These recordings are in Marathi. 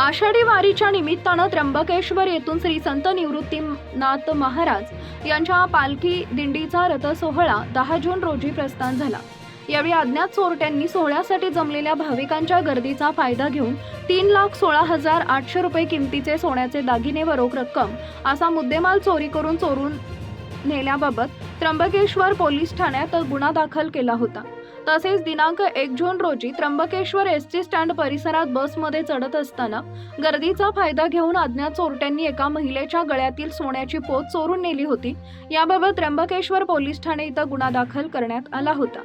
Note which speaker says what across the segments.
Speaker 1: आषाढी वारीच्या निमित्तानं त्र्यंबकेश्वर येथून श्री संत निवृत्तीनाथ महाराज यांच्या पालखी दिंडीचा रथसोहळा 10 जून रोजी प्रस्थान झाला। यावेळी अज्ञात चोरट्यांनी सोहळ्यासाठी जमलेल्या भाविकांच्या गर्दीचा फायदा घेऊन 3,16,800 रुपये किमतीचे सोन्याचे दागिने व रोख रक्कम असा मुद्देमाल चोरून नेल्याबाबत त्र्यंबकेश्वर पोलीस ठाण्यात गुन्हा दाखल केला होता। तसेच दिनांक 1 जून रोजी त्र्यंबकेश्वर एसटी स्टँड परिसरात बसमध्ये चढत असताना गर्दीचा फायदा घेऊन अज्ञात चोरट्यांनी एका महिलेच्या गळ्यातील सोन्याची पोत चोरून नेली होती। याबाबत त्र्यंबकेश्वर पोलीस ठाणे इथं गुन्हा दाखल करण्यात आला होता।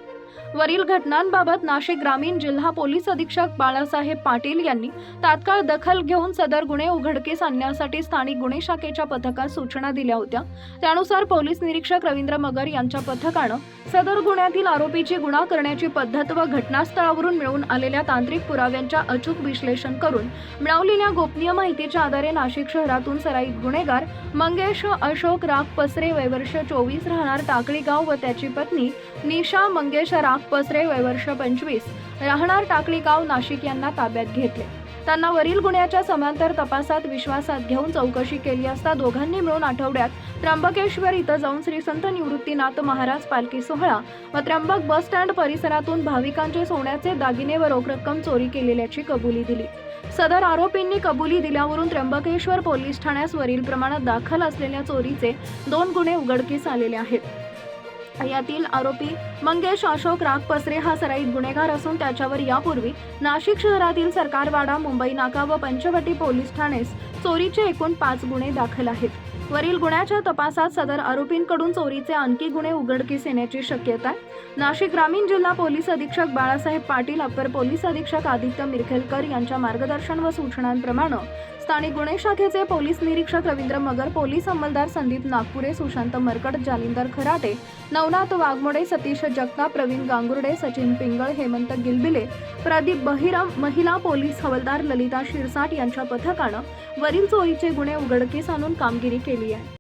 Speaker 1: वरील घटनांबाबत नाशिक ग्रामीण जिल्हा पोलीस अधीक्षक बाळासाहेब पाटील यांनी तात्काळ दखल घेऊन सदर गुन्हे उघडकीस आणण्यासाठी स्थानिक गुन्हे शाखेच्या पथकास सूचना दिल्या होत्या। त्यानुसार पोलीस निरीक्षक रवींद्र मगर यांच्या पथकानं सदर गुन्ह्यातील आरोपीची गुन्हा करण्याची पद्धत व घटनास्थळावरून मिळून आलेल्या तांत्रिक पुराव्यांच्या अचूक विश्लेषण करून मिळवलेल्या गोपनीय माहितीच्या आधारे नाशिक शहरातून सराईत गुन्हेगार मंगेश अशोक राग पसरे वय वर्ष 24 राहणार टाकळी गाव व त्याची पत्नी निशा मंगेश राग पसरे वय वर्ष 25 राहणार टाकळी गाव नाशिक यांना ताब्यात घेतले। त्यांना वरील गुन्ह्याच्या समांतर तपासात विश्वासात घेऊन चौकशी केली असता दोघांनी मिळून आठवड्यात त्र्यंबकेश्वर इथं जाऊन श्री संत निवृत्तीनाथ महाराज पालखी सोहळा व त्र्यंबक बस स्टँड परिसरातून भाविकांचे सोन्याचे दागिने व रोख रक्कम चोरी केलेल्याची कबुली दिली। सदर आरोपींनी कबुली दिल्यावरून त्र्यंबकेश्वर पोलीस ठाण्यास वरील प्रमाणात दाखल असलेल्या चोरीचे 2 गुन्हे उघडकीस आलेले आहेत। यातील आरोपी मंगेश अशोक राग पसरे हा सराईत गुन्हेगार असून त्याच्यावर यापूर्वी नाशिक शहरातील सरकारवाडा, मुंबई नाका व पंचवटी पोलीस ठाणेस चोरीचे एकूण 5 गुन्हे दाखल आहेत। वरील गुन्ह्याच्या तपासात सदर आरोपींकडून चोरीचे आणखी गुन्हे उघडकीस येण्याची शक्यता आहे। नाशिक ग्रामीण जिल्हा पोलीस अधीक्षक बाळासाहेब पाटील, अप्पर पोलीस अधीक्षक आदित्य मिरखेलकर यांच्या मार्गदर्शन व सूचनांप्रमाणे स्थानिक गुन्हे शाखेचे पोलीस निरीक्षक रवींद्र मगर, पोलीस अंमलदार संदीप नागपुरे, सुशांत मरकट, जालिंदर खराटे, नवनाथ वाघमोडे, सतीश जगताप, प्रवीण गांगुर्डे, सचिन पिंगळ, हेमंत गिलबिले, प्रदीप बहिरम, महिला पोलीस हवालदार ललिता शिरसाट यांच्या पथकानं वरील चोरीचे गुन्हे उघडकीस आणून कामगिरी केली आहे।